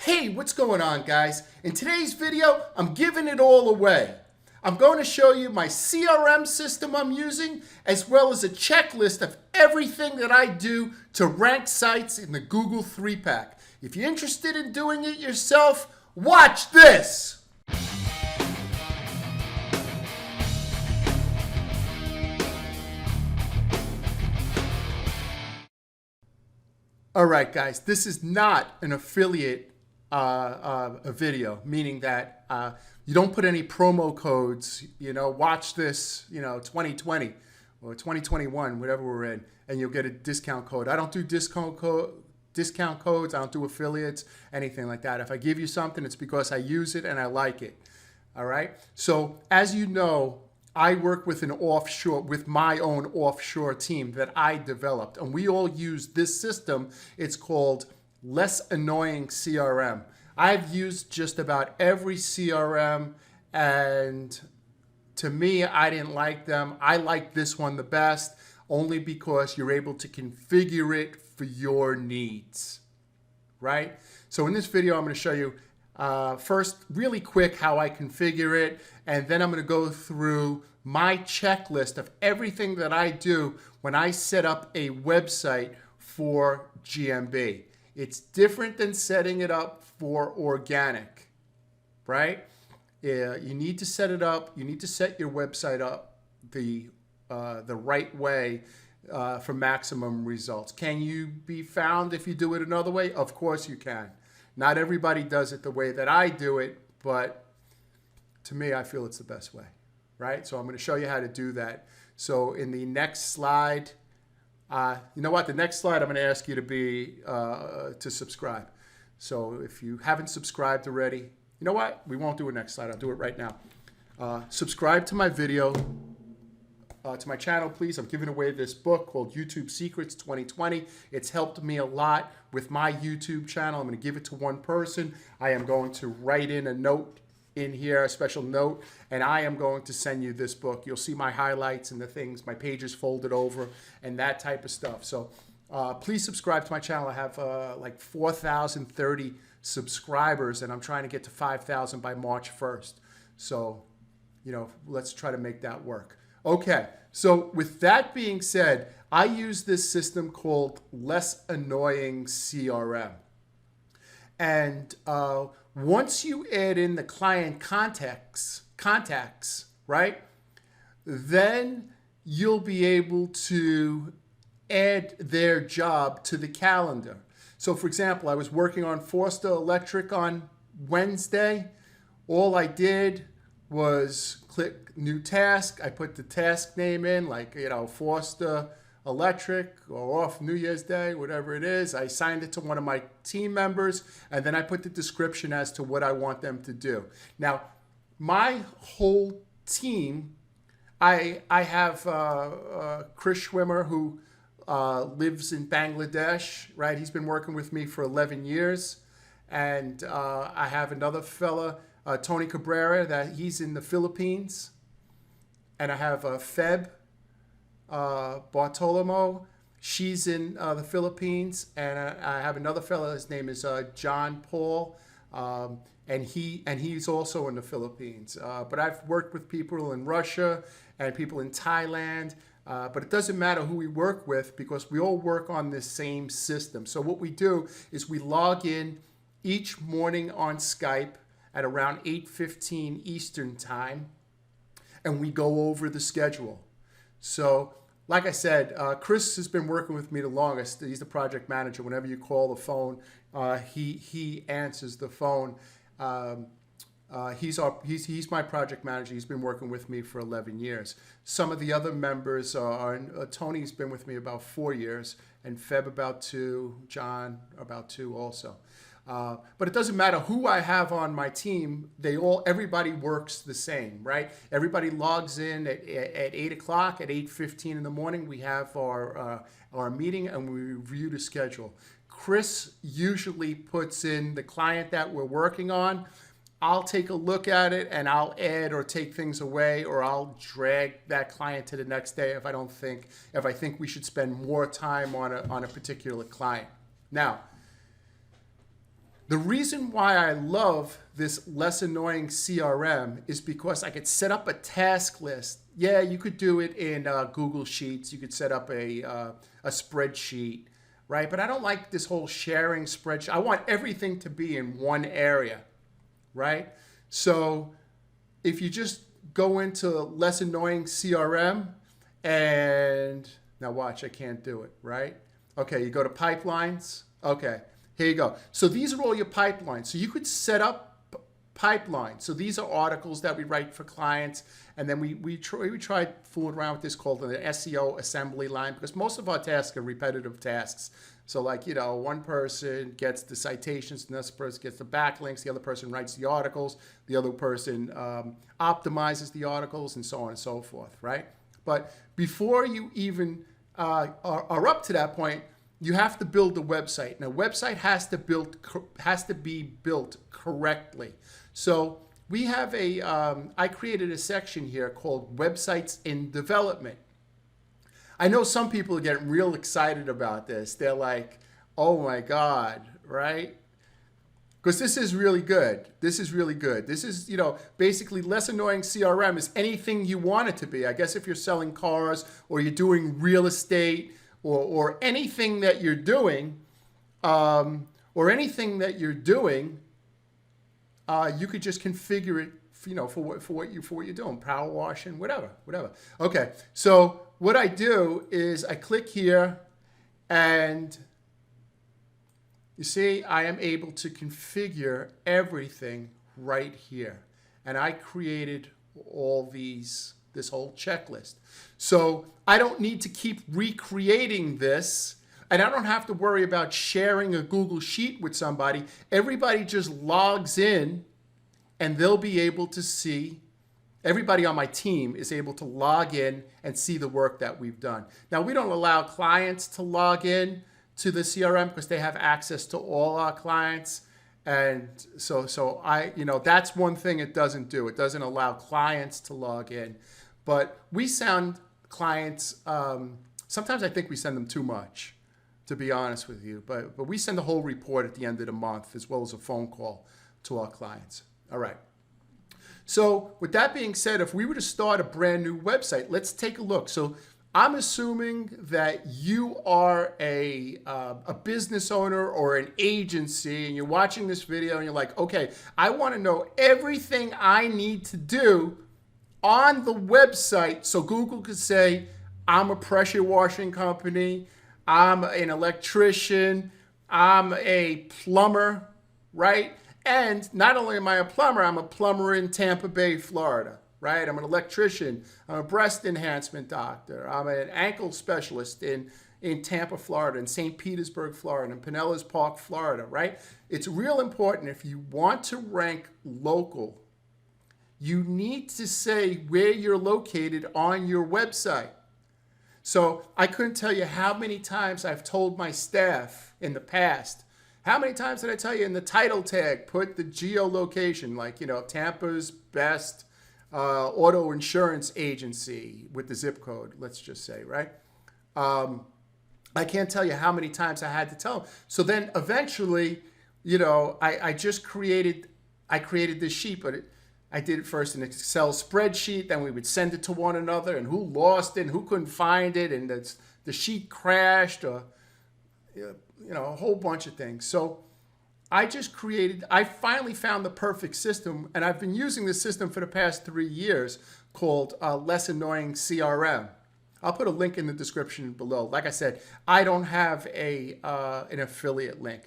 Hey, what's going on, guys? In today's video, I'm giving it all away. I'm going to show you my CRM system I'm using, as well as a checklist of everything that I do to rank sites in the Google 3-pack. If you're interested in doing it yourself, watch this! All right, guys, this is not an affiliate a video, meaning that you don't put any promo codes, watch this, 2020 or 2021, whatever we're in, and you'll get a discount code. I don't do discount codes, I don't do affiliates, anything like that. If I give you something, it's because I use it and I like it. All right. So as you know, I work with my own offshore team that I developed, and we all use this system. It's called Less Annoying CRM. I've used just about every CRM, and to me, I didn't like them. I like this one the best, only because you're able to configure it for your needs, right? So in this video, I'm going to show you first, really quick, how I configure it, and then I'm going to go through my checklist of everything that I do when I set up a website for GMB. It's different than setting it up for organic, right? You need to set it up. You need to set your website up the right way for maximum results. Can you be found if you do it another way? Of course you can. Not everybody does it the way that I do it, but to me, I feel it's the best way, right? So I'm going to show you how to do that. So in the next slide, you know what? The next slide, I'm going to ask you to subscribe. So if you haven't subscribed already, you know what? We won't do a next slide. I'll do it right now. Subscribe to my video, to my channel, please. I'm giving away this book called YouTube Secrets 2020. It's helped me a lot with my YouTube channel. I'm going to give it to one person. I am going to write in a note in here, a special note, and I am going to send you this book. You'll see my highlights and the things, my pages folded over, and that type of stuff. So please subscribe to my channel. I have like 4,030 subscribers, and I'm trying to get to 5,000 by March 1st. So, let's try to make that work. Okay, so with that being said, I use this system called Less Annoying CRM. And once you add in the client contacts, right, then you'll be able to add their job to the calendar. So for example, I was working on Forster Electric on Wednesday. All I did was click new task. I put the task name in, like, Forster Electric, or off New Year's Day, whatever it is. I assigned it to one of my team members, and then I put the description as to what I want them to do. Now, my whole team, I have Chris Schwimmer, who lives in Bangladesh, right? He's been working with me for 11 years. And I have another fella, Tony Cabrera, that he's in the Philippines. And I have Feb Bartolomo. She's in the Philippines. And I have another fella, his name is John Paul. And he's also in the Philippines. But I've worked with people in Russia and people in Thailand. But it doesn't matter who we work with, because we all work on the same system. So what we do is we log in each morning on Skype at around 8:15 Eastern time, and we go over the schedule. So like I said, Chris has been working with me the longest. He's the project manager. Whenever you call the phone, he answers the phone. He's my project manager. He's been working with me for 11 years. Some of the other members are Tony's been with me about 4 years, and Feb about 2, John about 2 also. But it doesn't matter who I have on my team. Everybody works the same, right? Everybody logs in at 8 o'clock, at 8:15 in the morning. We have our meeting, and we review the schedule. Chris usually puts in the client that we're working on. I'll take a look at it, and I'll add or take things away, or I'll drag that client to the next day if I think we should spend more time on a particular client. Now, The reason why I love this less annoying CRM is because I could set up a task list. Yeah, you could do it in Google Sheets. You could set up a spreadsheet, right? But I don't like this whole sharing spreadsheet. I want everything to be in one area, right? So if you just go into less annoying CRM and now watch, I can't do it, right? Okay, you go to pipelines. Okay, here you go. So these are all your pipelines. So you could set up pipelines. So these are articles that we write for clients. And then we tried fooling around with this called the SEO assembly line, because most of our tasks are repetitive tasks. So like, you know, one person gets the citations, the next person gets the backlinks, the other person writes the articles, the other person optimizes the articles, and so on and so forth, right? But before you even are up to that point, you have to build a website. Now, a website has to be built correctly. So we have I created a section here called Websites in Development. I know some people are getting real excited about this. They're like, oh my God, right? Because this is really good. This is really good. This is, you know, basically less annoying CRM is anything you want it to be. I guess if you're selling cars or you're doing real estate or anything that you're doing, you could just configure it, you know, for what you're doing, power washing, whatever. Okay, so what I do is I click here, and you see I am able to configure everything right here, and I created all this whole checklist. So I don't need to keep recreating this, and I don't have to worry about sharing a Google Sheet with somebody. Everybody just logs in, and they'll be able to see, everybody on my team is able to log in and see the work that we've done. Now, we don't allow clients to log in to the CRM because they have access to all our clients. And so I, you know, that's one thing it doesn't do. It doesn't allow clients to log in. But we send clients, sometimes I think we send them too much, to be honest with you. But we send a whole report at the end of the month, as well as a phone call to our clients. All right. So with that being said, if we were to start a brand new website, let's take a look. So I'm assuming that you are a business owner or an agency, and you're watching this video and you're like, okay, I want to know everything I need to do on the website so Google could say, I'm a pressure washing company, I'm an electrician, I'm a plumber, right? And not only am I a plumber, I'm a plumber in Tampa Bay, Florida, right? I'm an electrician. I'm a breast enhancement doctor. I'm an ankle specialist in Tampa, Florida, in St. Petersburg, Florida, in Pinellas Park, Florida, right? It's real important if you want to rank local, you need to say where you're located on your website. So I couldn't tell you how many times I've told my staff in the past. How many times did I tell you in the title tag, put the geolocation, like, you know, Tampa's best auto insurance agency with the zip code, let's just say, right? I can't tell you how many times I had to tell them. So then eventually, you know, I created this sheet, but I did it first in an Excel spreadsheet. Then we would send it to one another, and who lost it and who couldn't find it, and the sheet crashed, or you know, a whole bunch of things. So I finally found the perfect system, and I've been using this system for the past 3 years called Less Annoying CRM. I'll put a link in the description below. Like I said, I don't have an affiliate link.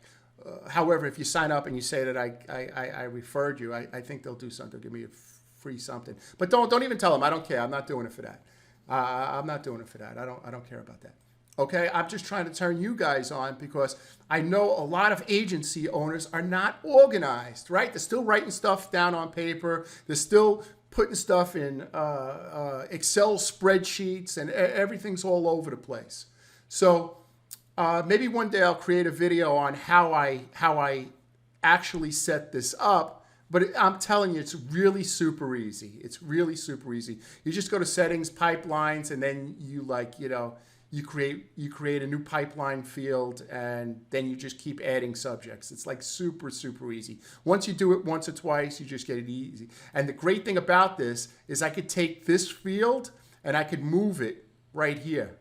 However, if you sign up and you say that I referred you, I think they'll do something. They'll give me a free something. But don't even tell them. I don't care. I'm not doing it for that. I'm not doing it for that. I don't care about that. Okay, I'm just trying to turn you guys on because I know a lot of agency owners are not organized, right? They're still writing stuff down on paper. They're still putting stuff in Excel spreadsheets, and everything's all over the place. So maybe one day I'll create a video on how I actually set this up. But I'm telling you, it's really super easy. It's really super easy. You just go to settings, pipelines, and then you you create a new pipeline field, and then you just keep adding subjects. It's like super, super easy. Once you do it once or twice, you just get it easy. And the great thing about this is I could take this field and I could move it right here.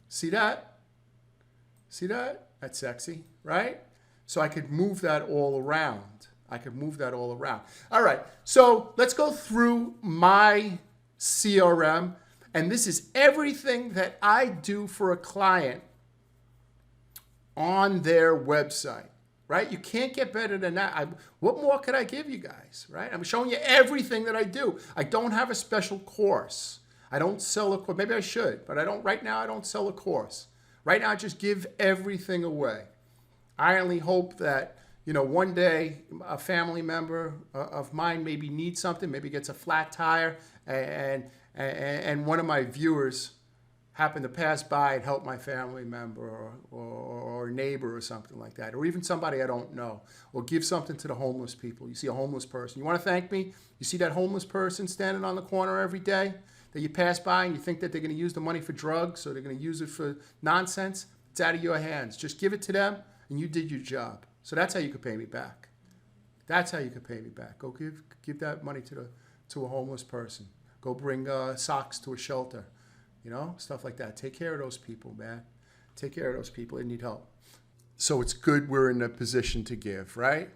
See that? See that? That's sexy, right? So I could move that all around. All right, so let's go through my CRM. And this is everything that I do for a client on their website, right? You can't get better than that. What more could I give you guys, right? I'm showing you everything that I do. I don't have a special course. I don't sell a course. Maybe I should, but I don't. Right now, I don't sell a course. Right now, I just give everything away. I only hope that, one day a family member of mine maybe needs something, maybe gets a flat tire, and one of my viewers happened to pass by and help my family member or neighbor or something like that, or even somebody I don't know, or give something to the homeless people. You see a homeless person. You want to thank me? You see that homeless person standing on the corner every day that you pass by and you think that they're going to use the money for drugs or they're going to use it for nonsense? It's out of your hands. Just give it to them and you did your job. So that's how you could pay me back. That's how you could pay me back. Go give that money to a homeless person. Go bring socks to a shelter, stuff like that. Take care of those people, man. Take care of those people that need help. So it's good we're in a position to give, right?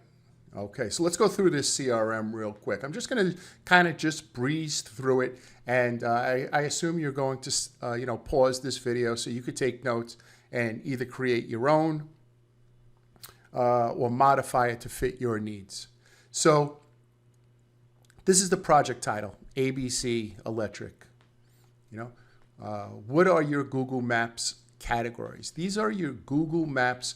Okay, so let's go through this CRM real quick. I'm just going to kind of just breeze through it, and I assume you're going to, pause this video so you could take notes and either create your own or modify it to fit your needs. So this is the project title. ABC Electric. What are your Google Maps categories? These are your Google Maps,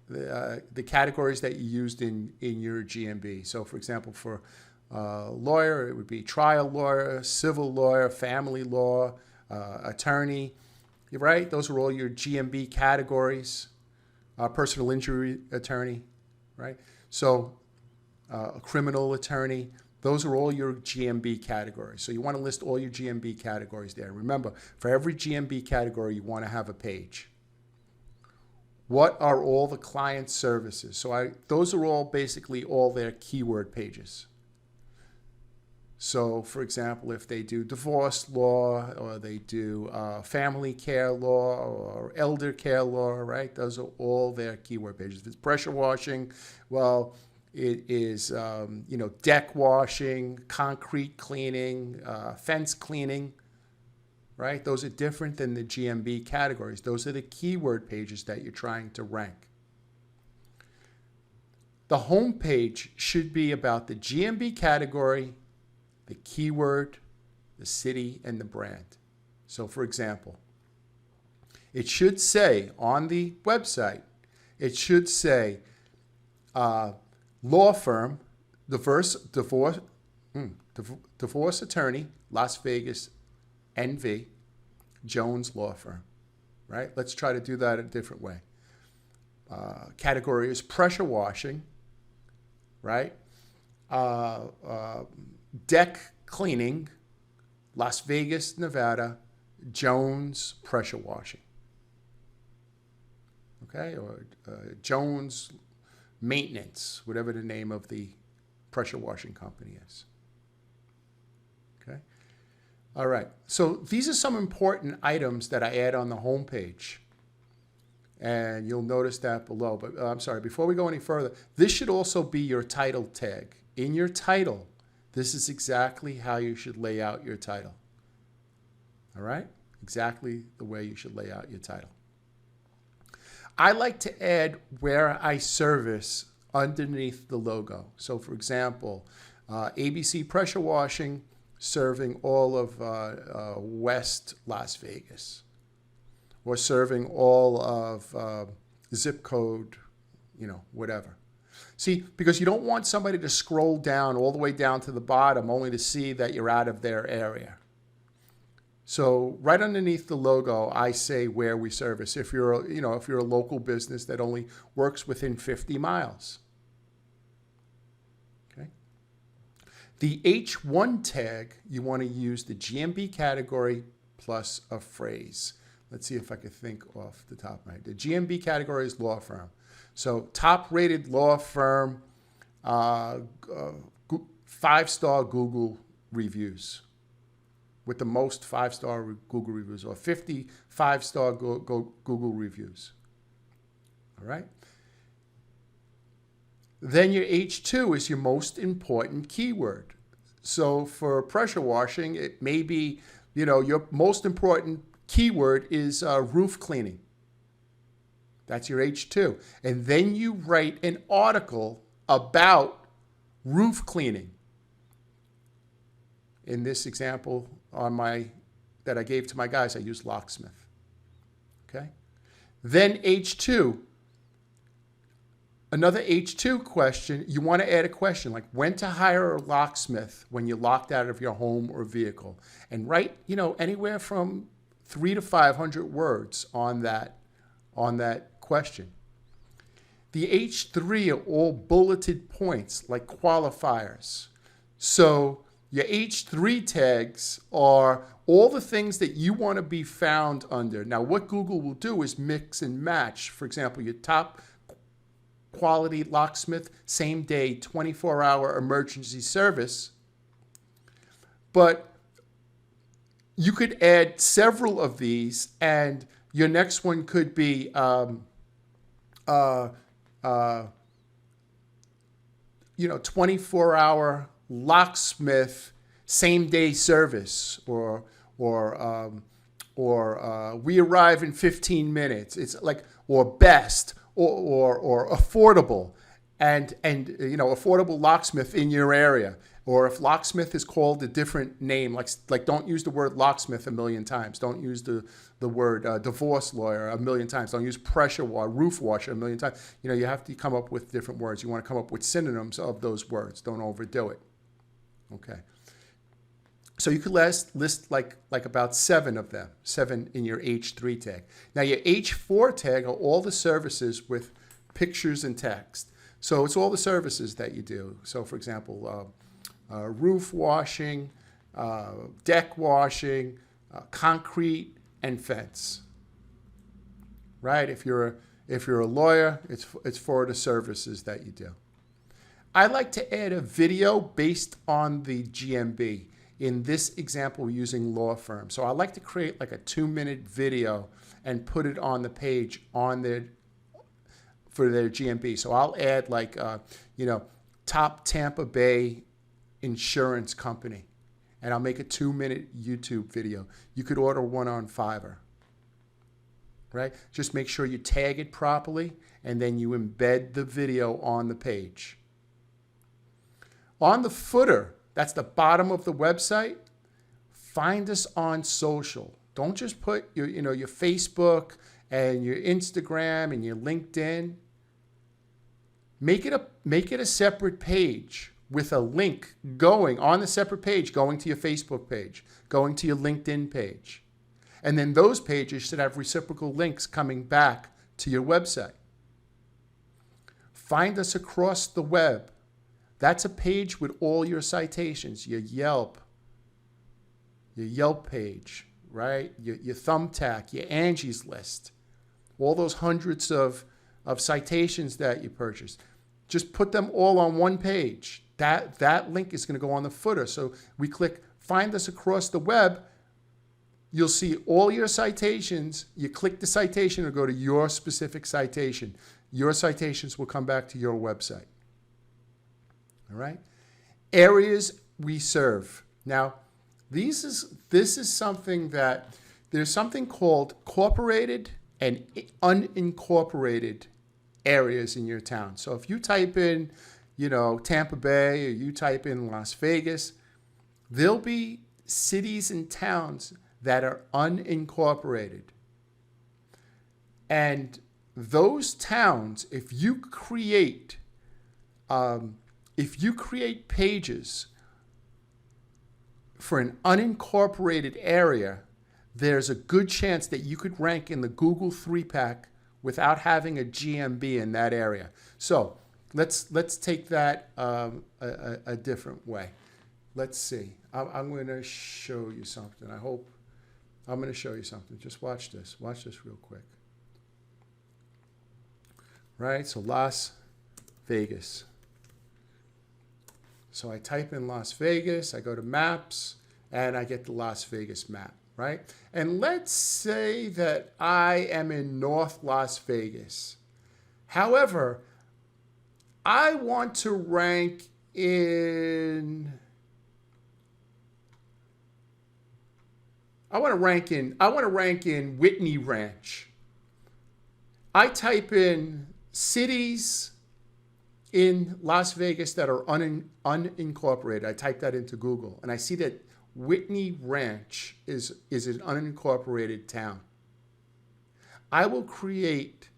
the categories that you used in your GMB. So for example, for lawyer, it would be trial lawyer, civil lawyer, family law, attorney, right? Those are all your GMB categories. Personal injury attorney, right? So a criminal attorney. Those are all your GMB categories. So you want to list all your GMB categories there. Remember, for every GMB category, you want to have a page. What are all the client services? So those are all basically all their keyword pages. So for example, if they do divorce law or they do family care law or elder care law, right? Those are all their keyword pages. If it's pressure washing, well, it is, deck washing, concrete cleaning, fence cleaning, right? Those are different than the GMB categories. Those are the keyword pages that you're trying to rank. The home page should be about the GMB category, the keyword, the city, and the brand. So for example, it should say on the website, it should say, law firm, divorce attorney, Las Vegas, NV, Jones Law Firm, right? Let's try to do that a different way. Category is pressure washing, right? Deck cleaning, Las Vegas, Nevada, Jones pressure washing, okay? Or Jones maintenance, whatever the name of the pressure washing company is. Okay. All right. So these are some important items that I add on the home page. And you'll notice that below. But I'm sorry, before we go any further, this should also be your title tag. In your title, this is exactly how you should lay out your title. All right? Exactly the way you should lay out your title. I like to add where I service underneath the logo. So for example, ABC Pressure Washing serving all of West Las Vegas, or serving all of zip code, whatever. See, because you don't want somebody to scroll down all the way down to the bottom only to see that you're out of their area. So right underneath the logo, I say where we service. If you're, if you're a local business that only works within 50 miles. Okay. The H1 tag, you want to use the GMB category plus a phrase. Let's see if I can think off the top of my head. The GMB category is law firm. So top-rated law firm, 5-star Google reviews, with the most 5-star Google reviews, or 50 5-star Google reviews. All right. Then your H2 is your most important keyword. So for pressure washing, it may be, your most important keyword is roof cleaning. That's your H2. And then you write an article about roof cleaning. In this example that I gave to my guys, I used locksmith. Okay? Then H2, another H2 question, you want to add a question like when to hire a locksmith when you're locked out of your home or vehicle. And write, anywhere from 300 to 500 words on that question. The H3 are all bulleted points like qualifiers. So your H3 tags are all the things that you want to be found under. Now, what Google will do is mix and match. For example, your top quality locksmith, same day, 24-hour emergency service. But you could add several of these, and your next one could be 24-hour locksmith, same day service, or we arrive in 15 minutes. It's like, or best, or affordable, and affordable locksmith in your area. Or if locksmith is called a different name, like don't use the word locksmith a million times. Don't use the word divorce lawyer a million times. Don't use roof washer a million times. You have to come up with different words. You want to come up with synonyms of those words. Don't overdo it. Okay. So you could list like about 7 of them, 7 in your H3 tag. Now your H4 tag are all the services with pictures and text. So it's all the services that you do. So for example, roof washing, deck washing, concrete, and fence. Right? If you're a lawyer, it's for the services that you do. I like to add a video based on the GMB. In this example, we're using law firm. So I like to create like a 2-minute video and put it on the page for their GMB. So I'll add like, top Tampa Bay insurance company, and I'll make a 2-minute YouTube video. You could order one on Fiverr, right? Just make sure you tag it properly, and then you embed the video on the page. On the footer, that's the bottom of the website, find us on social. Don't just put your Facebook and your Instagram and your LinkedIn. Make it a separate page with a link going on the separate page, going to your Facebook page, going to your LinkedIn page. And then those pages should have reciprocal links coming back to your website. Find us across the web. That's a page with all your citations, your Yelp page, right? Your Thumbtack, your Angie's List, all those hundreds of citations that you purchased. Just put them all on one page. That link is going to go on the footer. So we click Find Us Across the Web. You'll see all your citations. You click the citation or go to your specific citation. Your citations will come back to your website. All right? Areas we serve. Now, this is something that there's something called incorporated and unincorporated areas in your town. So if you type in, Tampa Bay, or you type in Las Vegas, there'll be cities and towns that are unincorporated. And those towns, if you create pages for an unincorporated area, there's a good chance that you could rank in the Google 3-pack without having a GMB in that area. So let's take that a different way. Let's see. I'm going to show you something. I hope I'm going to show you something. Just watch this. Watch this real quick. Right? So Las Vegas. So I type in Las Vegas. I go to maps and I get the Las Vegas map. Right? And let's say that I am in North Las Vegas. However, I want to rank in... I want to rank in Whitney Ranch. I type in cities in Las Vegas that are unincorporated. I type that into Google, and I see that Whitney Ranch is an unincorporated town. I will create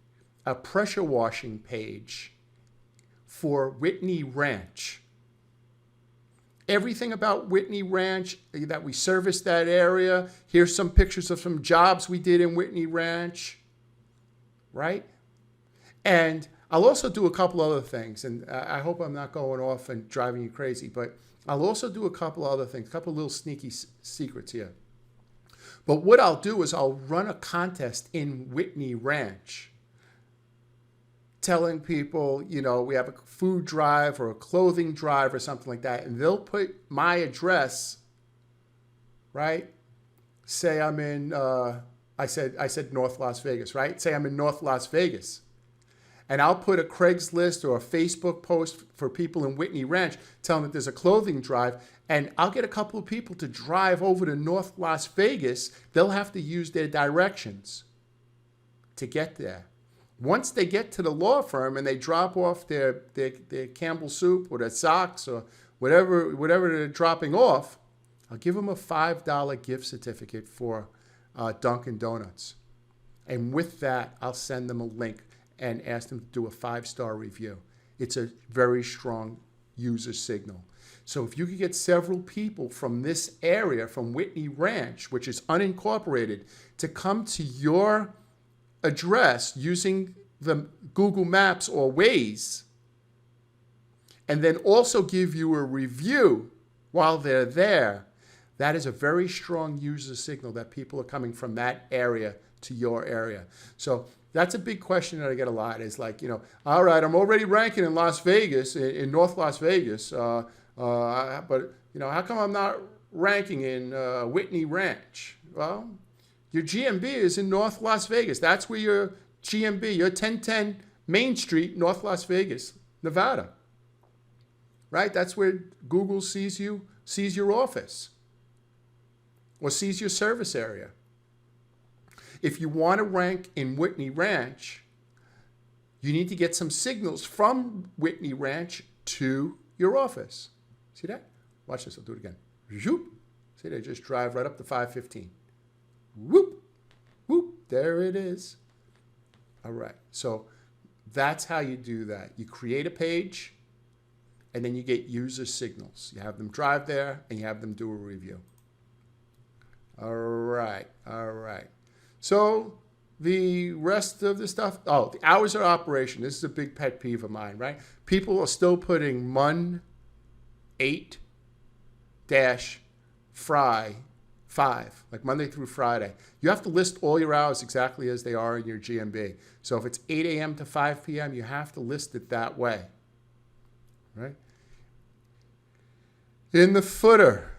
a pressure washing page for Whitney Ranch. Everything about Whitney Ranch, that we service that area. Here's some pictures of some jobs we did in Whitney Ranch, right? And I'll also do a couple other things, and I hope I'm not going off and driving you crazy, but I'll also do a couple other things, a couple little sneaky secrets here. But what I'll do is I'll run a contest in Whitney Ranch, telling people, you know, we have a food drive or a clothing drive or something like that, and they'll put my address, right? Say I'm in, I said North Las Vegas, right? Say I'm in North Las Vegas. And I'll put a Craigslist or a Facebook post for people in Whitney Ranch telling them that there's a clothing drive, and I'll get a couple of people to drive over to North Las Vegas. They'll have to use their directions to get there. Once they get to the law firm and they drop off their Campbell soup or their socks or whatever they're dropping off, I'll give them a $5 gift certificate for Dunkin' Donuts. And with that, I'll send them a link and ask them to do a 5-star review. It's a very strong user signal. So if you could get several people from this area, from Whitney Ranch, which is unincorporated, to come to your address using the Google Maps or Waze, and then also give you a review while they're there, that is a very strong user signal that people are coming from that area to your area. So that's a big question that I get a lot, is like, you know, all right, I'm already ranking in Las Vegas, in North Las Vegas, but, you know, how come I'm not ranking in Whitney Ranch? Well, your GMB is in North Las Vegas. That's where your GMB, your 1010 Main Street, North Las Vegas, Nevada. Right? That's where Google sees your office or sees your service area. If you want to rank in Whitney Ranch, you need to get some signals from Whitney Ranch to your office. See that? Watch this. I'll do it again. Zoop. See, they just drive right up to 515. Whoop, whoop, there it is. All right, so that's how you do that. You create a page, and then you get user signals. You have them drive there, and you have them do a review. All right. So the rest of the stuff, the hours of operation. This is a big pet peeve of mine, right? People are still putting Mon 8-Fry 5, like Monday through Friday. You have to list all your hours exactly as they are in your GMB. So if it's 8 a.m. to 5 p.m., you have to list it that way, right? In the footer,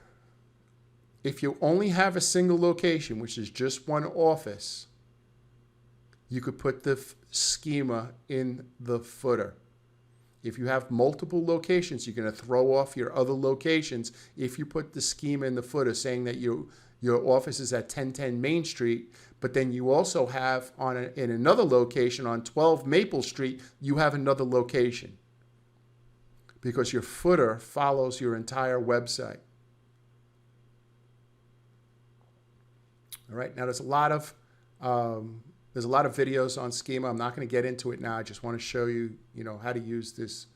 if you only have a single location, which is just one office, you could put the schema in the footer. If you have multiple locations, you're going to throw off your other locations if you put the schema in the footer saying that your office is at 1010 Main Street, but then you also have in another location on 12 Maple Street, you have another location, because your footer follows your entire website. All right, now there's a lot of videos on schema. I'm not going to get into it now. I just want to show you, how to use this,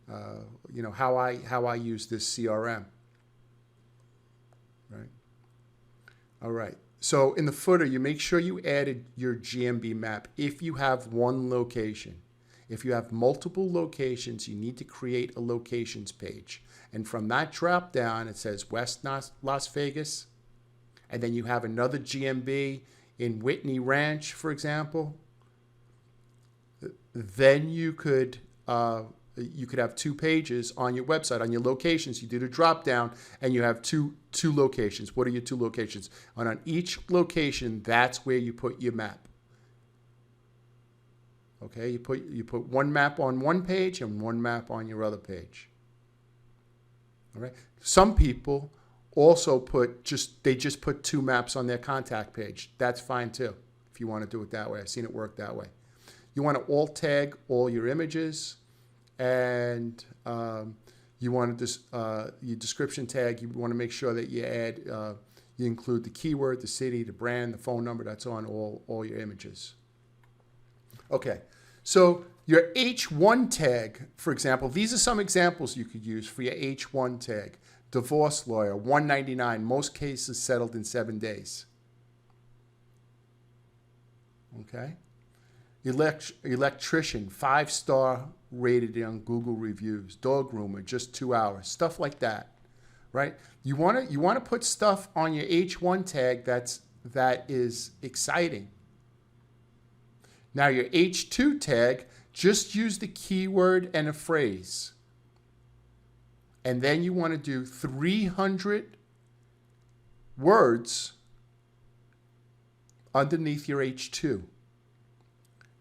how I use this CRM. Right. All right. So in the footer, you make sure you added your GMB map if you have one location. If you have multiple locations, you need to create a locations page. And from that drop down, it says West Las Vegas, and then you have another GMB in Whitney Ranch, for example, then you could have 2 pages on your website. On your locations, you do the drop down and you have two locations. What are your 2 locations? And on each location, that's where you put your map. Okay, you put one map on one page and one map on your other page. All right. Some people also put just 2 maps on their contact page. That's fine too, if you want to do it that way. I've seen it work that way. You want to alt tag all your images, and you want to your description tag. You want to make sure that you add, you include the keyword, the city, the brand, the phone number. That's on all your images. Okay, so your H1 tag, for example, these are some examples you could use for your H1 tag. Divorce lawyer, $199, most cases settled in 7 days. Okay. Electrician, 5-star rated on Google reviews. Dog groomer, just 2 hours. Stuff like that, right? You want to put stuff on your H1 tag that is exciting. Now your H2 tag, just use the keyword and a phrase. And then you want to do 300 words underneath your H2.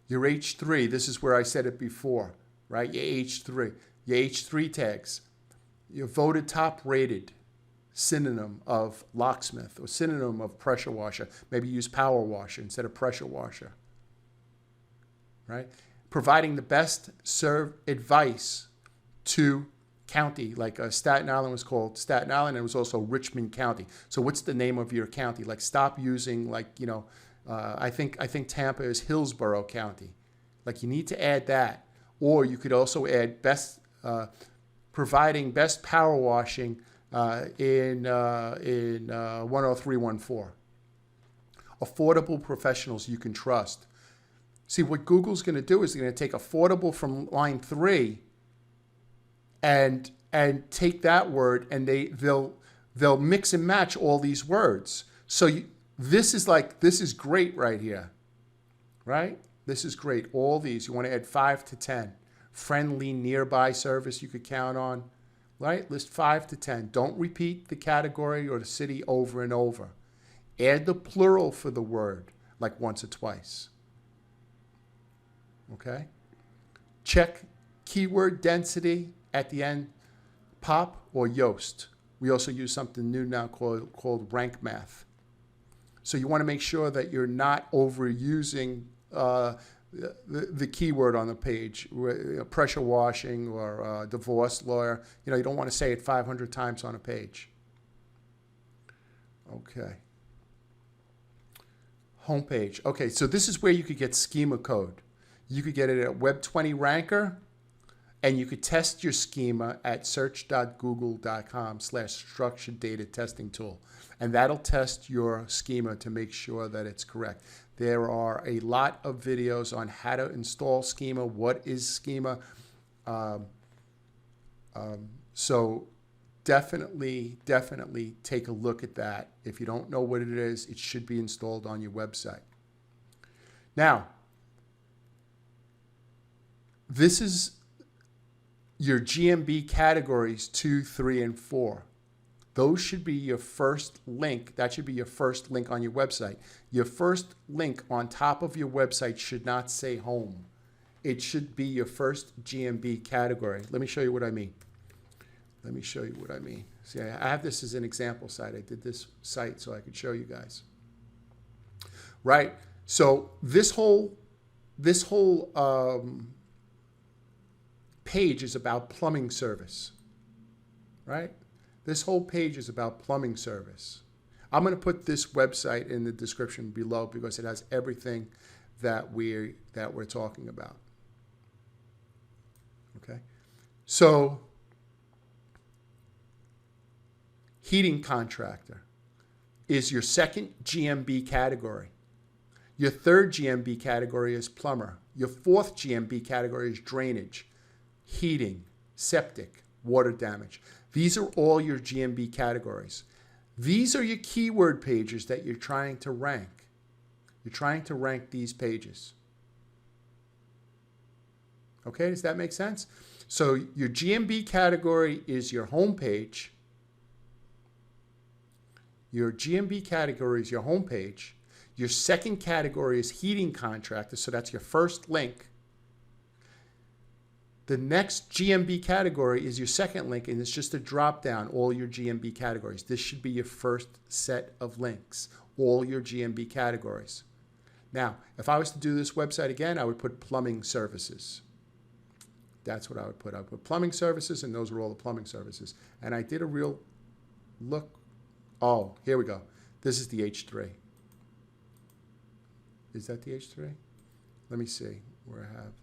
Your H3, this is where I said it before, right? Your H3 tags. Your voted top rated synonym of locksmith or synonym of pressure washer. Maybe use power washer instead of pressure washer. Right? Providing the best serve advice to county, like Staten Island was called Staten Island, and it was also Richmond County. So what's the name of your county? Like stop using I think Tampa is Hillsborough County. Like you need to add that. Or you could also add providing best power washing in 10314. Affordable professionals you can trust. See, what Google's going to do is they're going to take affordable from line 3 and take that word, and they'll mix and match all these words. So this is great right here, right? This is great. All these, you want to add 5 to 10. Friendly nearby service you could count on, right? List 5 to 10. Don't repeat the category or the city over and over. Add the plural for the word, like once or twice. Okay? Check keyword density at the end, POP or Yoast. We also use something new now called rank math. So you want to make sure that you're not overusing the keyword on the page, pressure washing or divorce lawyer. You don't want to say it 500 times on a page. Okay. Homepage. Okay, so this is where you could get schema code. You could get it at Web20 Ranker, and you could test your schema at search.google.com/structured data testing tool. And that'll test your schema to make sure that it's correct. There are a lot of videos on how to install schema, what is schema. So definitely take a look at that. If you don't know what it is, it should be installed on your website. Now, this is your GMB categories 2, 3, and 4. Those should be your first link. That should be your first link on your website. Your first link on top of your website should not say home. It should be your first GMB category. Let me show you what I mean. See, I have this as an example site. I did this site so I could show you guys. Right? So this whole page is about plumbing service, right? This whole page is about plumbing service. I'm going to put this website in the description below because it has everything that we're talking about. Okay, so heating contractor is your second GMB category. Your third GMB category is plumber. Your fourth GMB category is drainage, heating, septic, water damage. These are all your GMB categories. These are your keyword pages that you're trying to rank. You're trying to rank these pages. Okay, does that make sense? So your GMB category is your home page. Your GMB category is your home page. Your second category is heating contractor, so that's your first link. The next GMB category is your second link, and it's just a drop down, all your GMB categories. This should be your first set of links, all your GMB categories. Now, if I was to do this website again, I would put plumbing services. That's what I would put. I would put plumbing services, and those are all the plumbing services. And I did a real look. Oh, here we go. This is the H3. Is that the H3? Let me see where I have.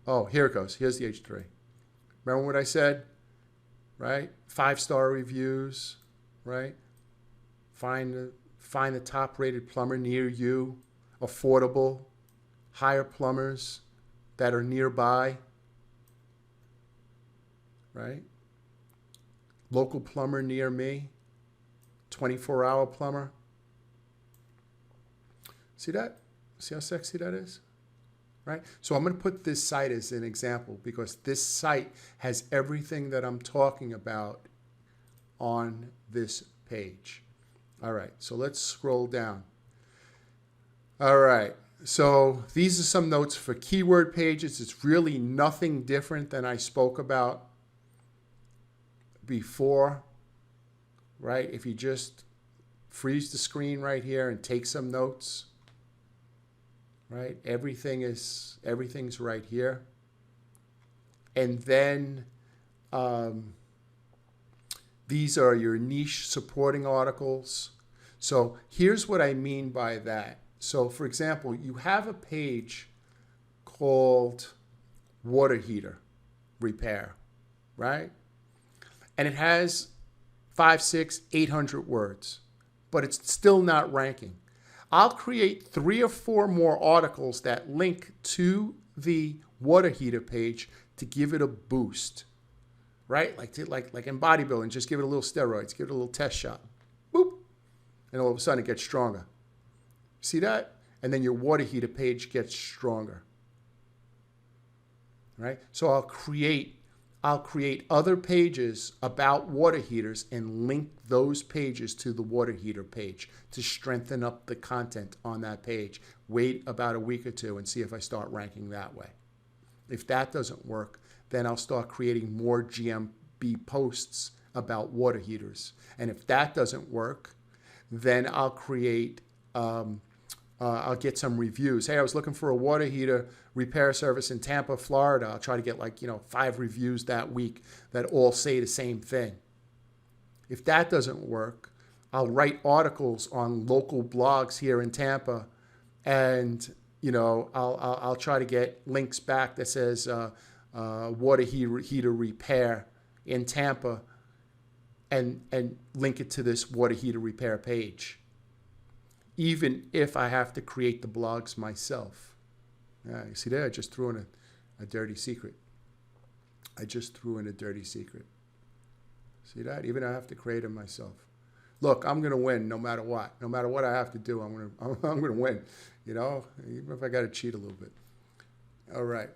Oh, here it goes. Here's the H3. Remember what I said? Right? 5-star reviews, right? Find the top-rated plumber near you, affordable, hire plumbers that are nearby, right? Local plumber near me, 24-hour plumber. See that? See how sexy that is? Right? So I'm going to put this site as an example because this site has everything that I'm talking about on this page. All right, so let's scroll down. All right, so these are some notes for keyword pages. It's really nothing different than I spoke about before, right? If you just freeze the screen right here and take some notes, right? Everything's right here. And then these are your niche supporting articles. So here's what I mean by that. So for example, you have a page called water heater repair, right? And it has 500, 600, 800 words, but it's still not ranking. I'll create 3 or 4 more articles that link to the water heater page to give it a boost, right? Like in bodybuilding, just give it a little steroids, give it a little test shot, boop, and all of a sudden it gets stronger. See that? And then your water heater page gets stronger, right? So I'll create other pages about water heaters and link those pages to the water heater page to strengthen up the content on that page. Wait about a week or 2 and see if I start ranking that way. If that doesn't work, then I'll start creating more GMB posts about water heaters. And if that doesn't work, then I'll create, I'll get some reviews. Hey, I was looking for a water heater repair service in Tampa, Florida. I'll try to get 5 reviews that week that all say the same thing. If that doesn't work, I'll write articles on local blogs here in Tampa, and I'll try to get links back that says water heater repair in Tampa, and link it to this water heater repair page, even if I have to create the blogs myself. You see there, I just threw in a dirty secret. I just threw in a dirty secret. See that? Even I have to create it myself. Look, I'm going to win no matter what. No matter what I have to do, I'm going to win. Even if I got to cheat a little bit. All right.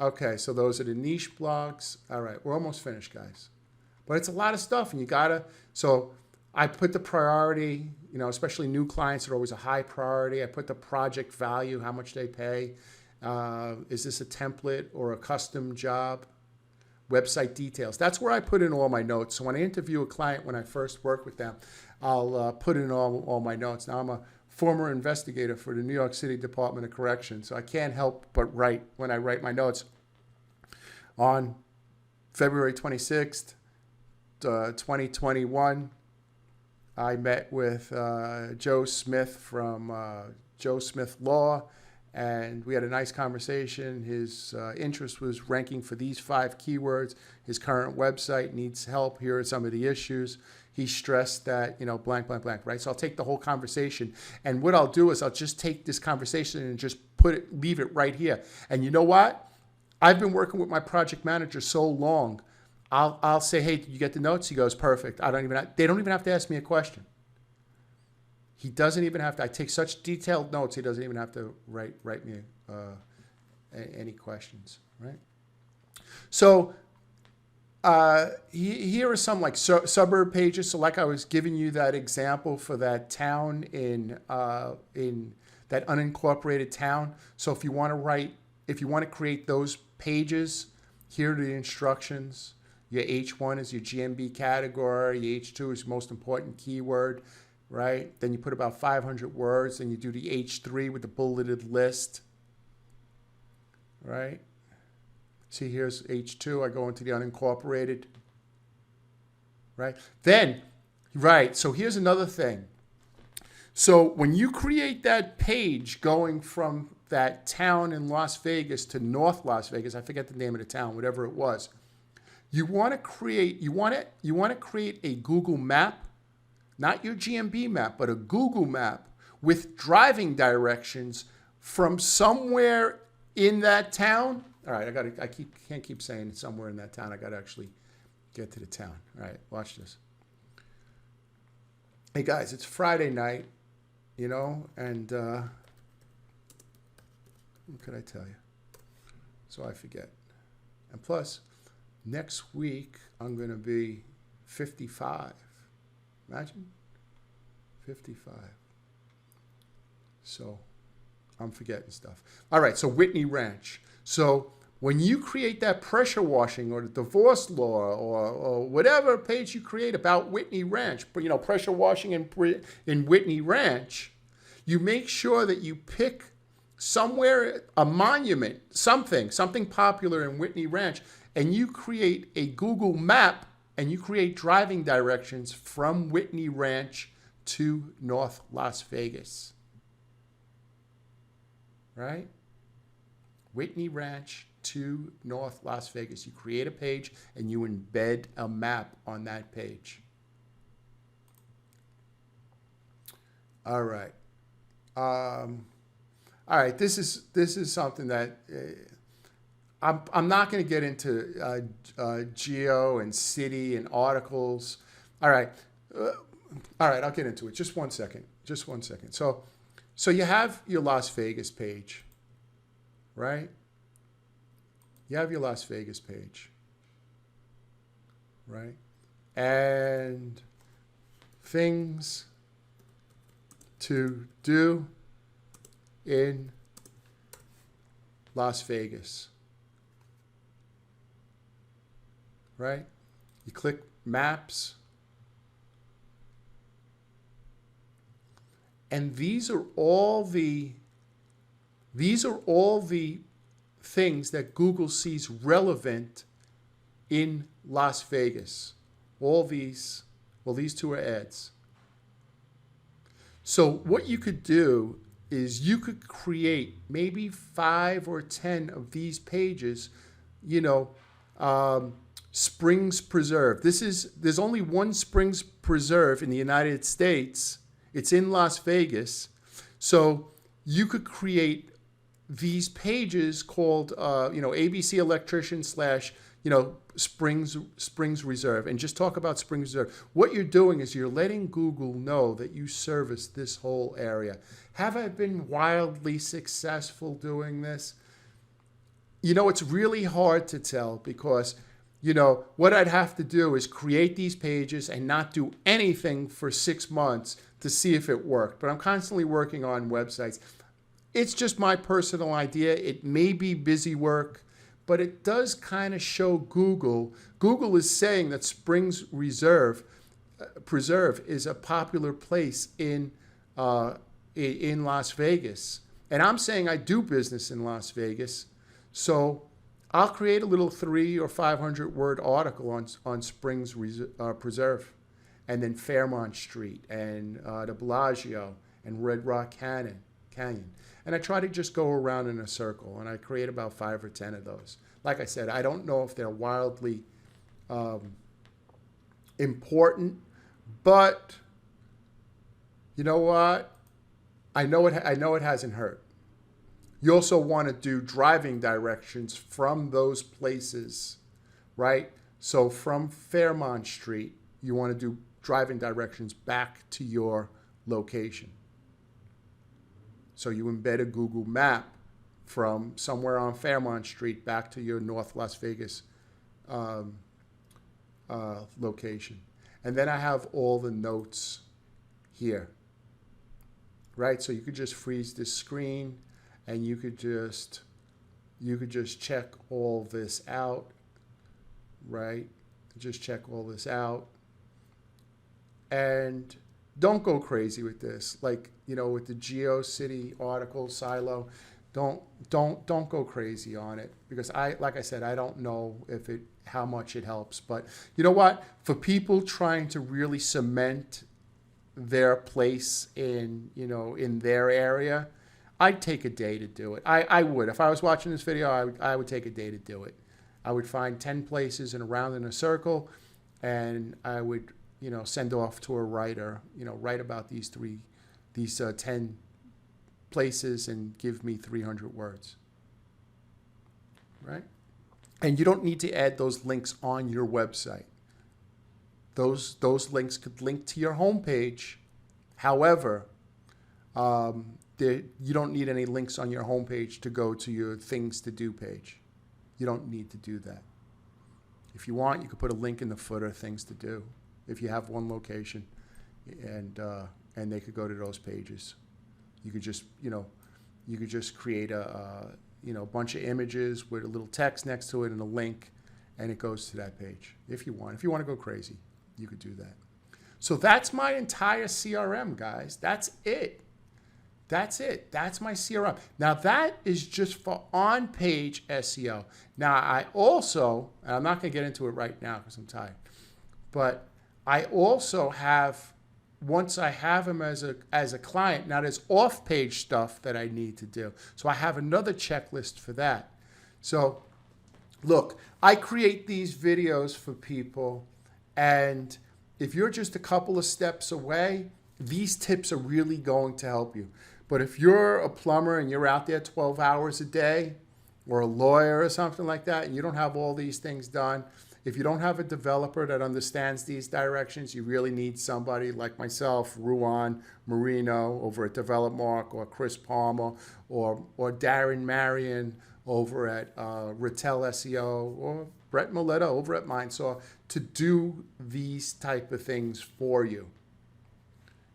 Okay, so those are the niche blogs. All right, we're almost finished, guys. But it's a lot of stuff, and you got to... So I put the priority, especially new clients are always a high priority. I put the project value, how much they pay. Is this a template or a custom job? Website details. That's where I put in all my notes. So when I interview a client, when I first work with them, I'll put in all my notes. Now, I'm a former investigator for the New York City Department of Corrections, so I can't help but write when I write my notes. On February 26th, 2021, I met with Joe Smith from Joe Smith Law, and we had a nice conversation. His interest was ranking for these 5 keywords. His current website needs help. Here are some of the issues. He stressed that, blank, blank, blank, right? So I'll take the whole conversation, and what I'll do is I'll just take this conversation and just leave it right here. And you know what? I've been working with my project manager so long, I'll say, hey, did you get the notes? He goes, perfect. They don't even have to ask me a question. He doesn't even have to. I take such detailed notes. He doesn't even have to write me any questions, right? So here are some like suburb pages. So like I was giving you that example for that town in that unincorporated town. So if you want to create those pages, here are the instructions. Your H1 is your GMB category. Your H2 is most important keyword, right? Then you put about 500 words. Then you do the H3 with the bulleted list, right? See, here's H2. I go into the unincorporated, right? Then, right, so here's another thing. So when you create that page going from that town in Las Vegas to North Las Vegas, I forget the name of the town, whatever it was, you want to create a Google map, not your GMB map, but a Google map with driving directions from somewhere in that town. All right, can't keep saying somewhere in that town. I got to actually get to the town. All right, watch this. Hey guys, it's Friday night, and what could I tell you? So I forget. And plus, next week I'm going to be 55. Imagine 55. So I'm forgetting stuff. All right, so Whitney Ranch. So when you create that pressure washing or the divorce law or whatever page you create about Whitney Ranch, pressure washing in Whitney Ranch, you make sure that you pick somewhere, a monument, something popular in Whitney Ranch, and you create a Google map and you create driving directions from Whitney Ranch to North Las Vegas. Right? Whitney Ranch to North Las Vegas. You create a page and you embed a map on that page. All right. All right. This is something that I'm not going to get into geo and city and articles. All right. I'll get into it. Just one second. So you have your Las Vegas page, right? You have your Las Vegas page, right? And things to do in Las Vegas, right? You click maps. And these are all the things that Google sees relevant in Las Vegas. All these, well, these two are ads. So what you could do is you could create maybe 5 or 10 of these pages, Springs Preserve. There's only one Springs Preserve in the United States. It's in Las Vegas. So you could create these pages called, ABC Electrician / Springs Reserve, and just talk about Springs Reserve. What you're doing is you're letting Google know that you service this whole area. Have I been wildly successful doing this? It's really hard to tell because, what I'd have to do is create these pages and not do anything for 6 months to see if it worked. But I'm constantly working on websites. It's just my personal idea. It may be busy work, but it does kind of show Google. Google is saying that Springs Preserve is a popular place in Las Vegas. And I'm saying I do business in Las Vegas. So I'll create a little 300 or 500 word article on Springs Preserve, and then Fairmont Street and the Bellagio and Red Rock Canyon. And I try to just go around in a circle, and I create about 5 or 10 of those. Like I said, I don't know if they're wildly important, but you know what? I know it hasn't hurt. You also want to do driving directions from those places, right, So from Fairmont Street, you want to do driving directions back to your location. So you embed a Google map from somewhere on Fairmont Street back to your North Las Vegas location. And then I have all the notes here, right? So you could just freeze this screen and you could just check all this out, right? Just check all this out. And don't go crazy with this. Like, you know, with the GeoCity article silo, don't go crazy on it, because like I said, I don't know how much it helps. But you know what? For people trying to really cement their place in their area, I'd take a day to do it. I would. If I was watching this video, I would take a day to do it. I would find 10 places in a round in a circle, and I would, send off to a writer, write about these 10 places and give me 300 words, right? And you don't need to add those links on your website. Those links could link to your homepage. However, you don't need any links on your homepage to go to your things to do page. You don't need to do that. If you want, you could put a link in the footer, things to do, if you have one location, and they could go to those pages. You could just create a bunch of images with a little text next to it and a link, and it goes to that page. If you want to go crazy, you could do that. So that's my entire CRM, guys. That's it. That's it. That's my CRM. Now that is just for on-page SEO. Now I also, and I'm not going to get into it right now because I'm tired, but I also have, once I have them as a client, now there's off-page stuff that I need to do. So I have another checklist for that. So look, I create these videos for people, and if you're just a couple of steps away, these tips are really going to help you. But if you're a plumber and you're out there 12 hours a day, or a lawyer or something like that, and you don't have all these things done, if you don't have a developer that understands these directions, you really need somebody like myself, Ruan Marino over at DevelopMark, or Chris Palmer, or Darren Marion over at Rattel SEO, or Brett Moletta over at Mindsaw, to do these type of things for you.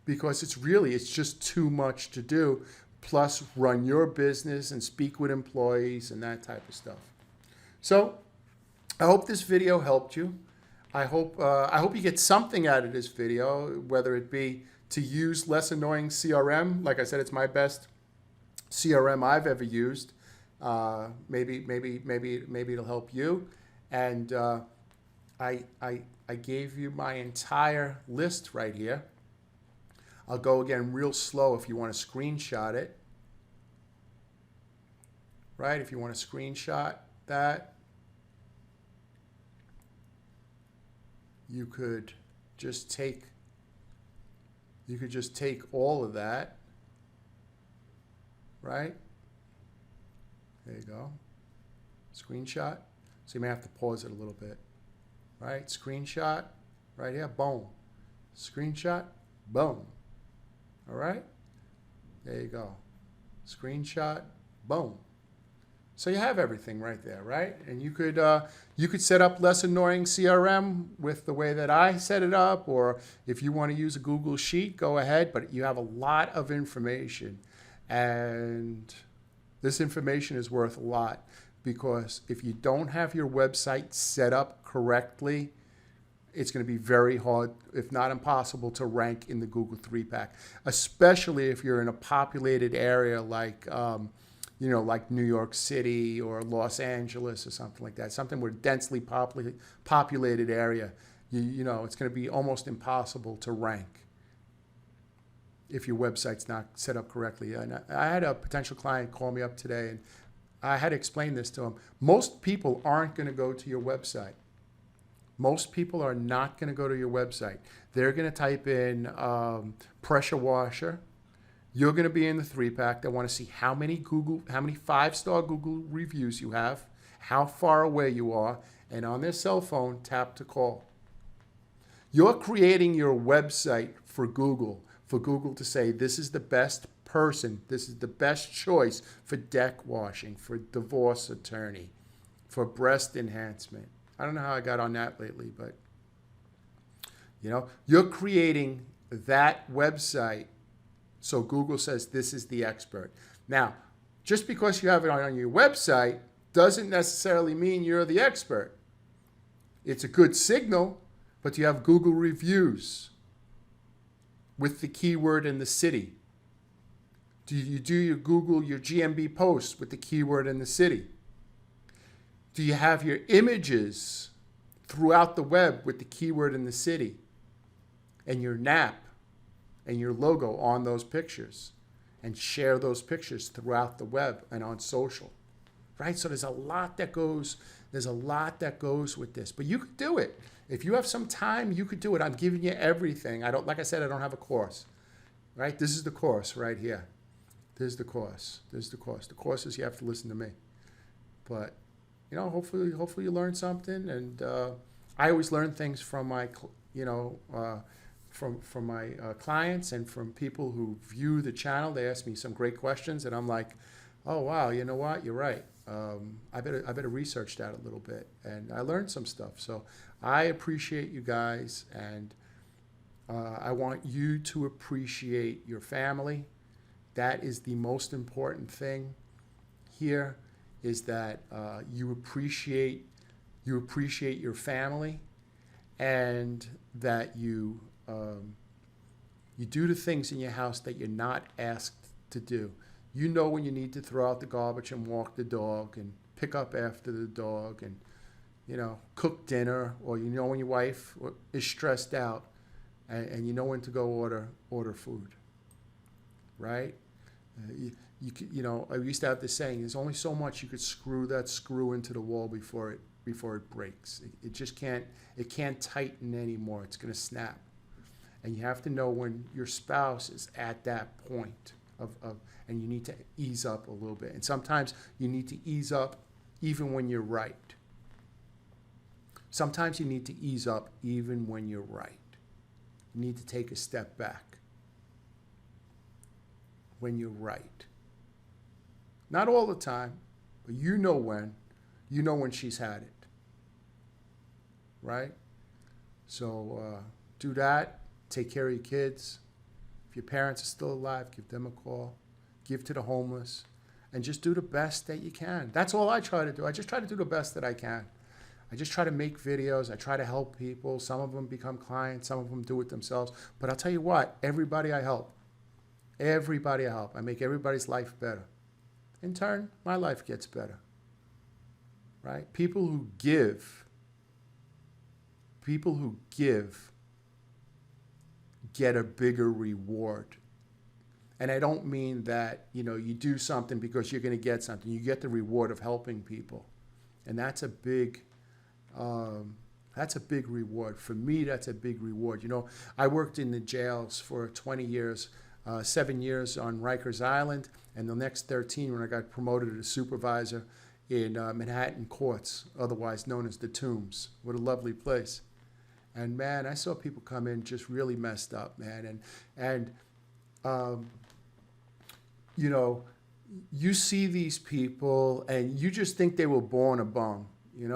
Because it's just too much to do, plus run your business and speak with employees and that type of stuff. So I hope this video helped you. I hope you get something out of this video, whether it be to use less annoying CRM. Like I said, it's my best CRM I've ever used. Maybe it'll help you. And I gave you my entire list right here. I'll go again real slow if you want to screenshot it. Right? If you want to screenshot that, you could just take all of that, right? There you go. Screenshot. So you may have to pause it a little bit. Right? Screenshot right here. Boom. Screenshot. Boom. All right? There you go. Screenshot. Boom. So you have everything right there, right? And you could set up less annoying CRM with the way that I set it up, or if you want to use a Google Sheet, go ahead. But you have a lot of information, and this information is worth a lot, because if you don't have your website set up correctly, it's going to be very hard, if not impossible, to rank in the Google 3-pack, especially if you're in a populated area like like New York City or Los Angeles or something like that, something with a densely populated area. It's going to be almost impossible to rank if your website's not set up correctly. And I had a potential client call me up today, and I had to explain this to him. Most people aren't going to go to your website. Most people are not going to go to your website. They're going to type in pressure washer. You're going to be in the 3-pack. They want to see how many 5-star Google reviews you have, how far away you are, And on their cell phone, tap to call. You're creating your website for Google to say, this is the best person, this is the best choice for deck washing, for divorce attorney, for breast enhancement. I don't know how I got on that lately, but you're creating that website so Google says this is the expert. Now, just because you have it on your website doesn't necessarily mean you're the expert. It's a good signal, but you have Google reviews with the keyword in the city. Do you do your GMB posts with the keyword in the city? Do you have your images throughout the web with the keyword in the city? And your NAP and your logo on those pictures, and share those pictures throughout the web and on social, right? So there's a lot that goes with this, but you could do it. If you have some time, you could do it. I'm giving you everything. Like I said, I don't have a course, right? This is the course right here. This is the course. The course is you have to listen to me, but hopefully you learn something. And I always learn things from my, from my clients and from people who view the channel. They ask me some great questions, and I'm like, oh wow, you know what? You're right. I better research that a little bit, and I learned some stuff. So I appreciate you guys, and I want you to appreciate your family. That is the most important thing here, is that you appreciate your family, and that you do the things in your house that you're not asked to do. You know when you need to throw out the garbage and walk the dog and pick up after the dog and, cook dinner, or when your wife is stressed out and you know when to go order food, right? I used to have this saying, there's only so much you could screw that screw into the wall before it breaks. It just can't tighten anymore. It's going to snap. And you have to know when your spouse is at that point and you need to ease up a little bit. And sometimes you need to ease up even when you're right. Sometimes you need to ease up even when you're right. You need to take a step back when you're right. Not all the time, but you know when she's had it. Right? So do that. Take care of your kids. If your parents are still alive, give them a call. Give to the homeless. And just do the best that you can. That's all I try to do. I just try to do the best that I can. I just try to make videos. I try to help people. Some of them become clients. Some of them do it themselves. But I'll tell you what, everybody I help. I make everybody's life better. In turn, my life gets better. Right? People who give get a bigger reward. And I don't mean that, you do something because you're going to get something. You get the reward of helping people. And that's a big reward. For me, that's a big reward. I worked in the jails for 20 years, 7 years on Rikers Island, and the next 13 when I got promoted to supervisor in Manhattan courts, otherwise known as the Tombs. What a lovely place. And man, I saw people come in just really messed up, man. And you see these people and you just think they were born a bum.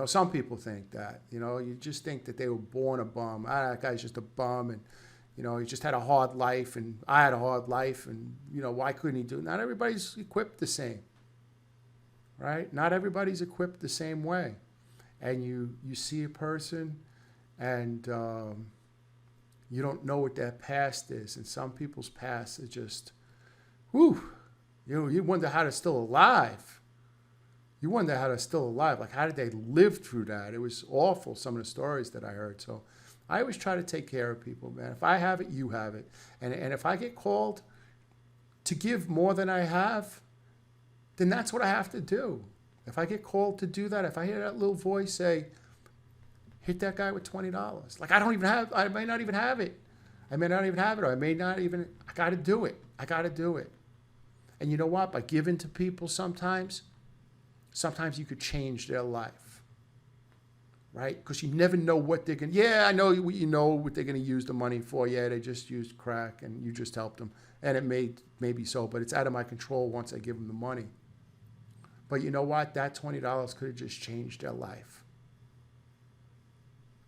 Some people think that. You just think that they were born a bum. That guy's just a bum, and he just had a hard life, and I had a hard life, and why couldn't he do it? Not everybody's equipped the same, right? Not everybody's equipped the same way. And you see a person, and you don't know what their past is. And some people's past is just, whew, you wonder how they're still alive. Like, how did they live through that? It was awful, some of the stories that I heard. So I always try to take care of people, man. If I have it, you have it. And if I get called to give more than I have, then that's what I have to do. If I get called to do that, if I hear that little voice say, hit that guy with $20. Like, I may not even have it. Or I got to do it. And you know what? By giving to people sometimes you could change their life. right? Because you never know what they're going to, yeah, I know you know what they're going to use the money for. Yeah, they just used crack and you just helped them. And it may be so, but it's out of my control once I give them the money. But you know what? That $20 could have just changed their life,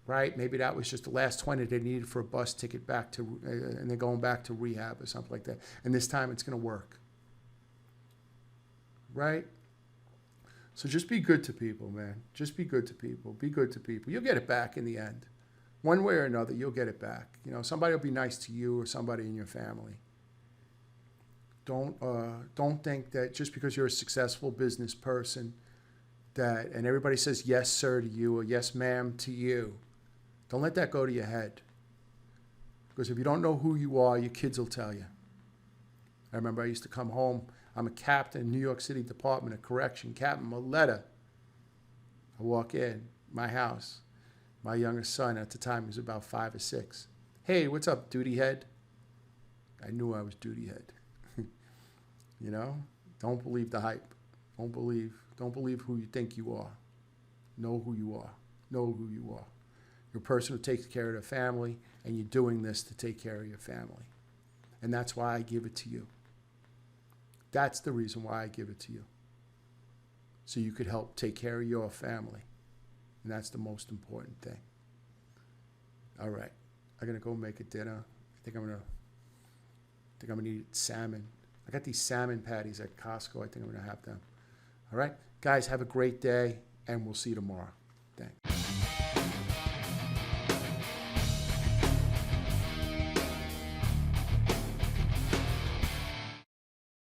right? Maybe that was just the last 20 they needed for a bus ticket back to, and they're going back to rehab or something like that. And this time it's going to work, right? So just be good to people, man. Just be good to people. Be good to people. You'll get it back in the end. One way or another, you'll get it back. You know, somebody will be nice to you or somebody in your family. Don't think that just because you're a successful business person and everybody says yes, sir, to you or yes, ma'am, to you, don't let that go to your head. Because if you don't know who you are, your kids will tell you. I remember I used to come home. I'm a captain in New York City Department of Correction, Captain Maletta. I walk in my house. My youngest son at the time was about 5 or 6. Hey, what's up, duty head? I knew I was duty head. You know, don't believe the hype. Don't believe who you think you are. Know who you are. Know who you are. You're a person who takes care of their family, and you're doing this to take care of your family. And that's why I give it to you. That's the reason why I give it to you. So you could help take care of your family. And that's the most important thing. All right. I'm going to go make a dinner. I think I'm going to eat salmon. I got these salmon patties at Costco. I think I'm going to have them. All right. Guys, have a great day, and we'll see you tomorrow. Thanks.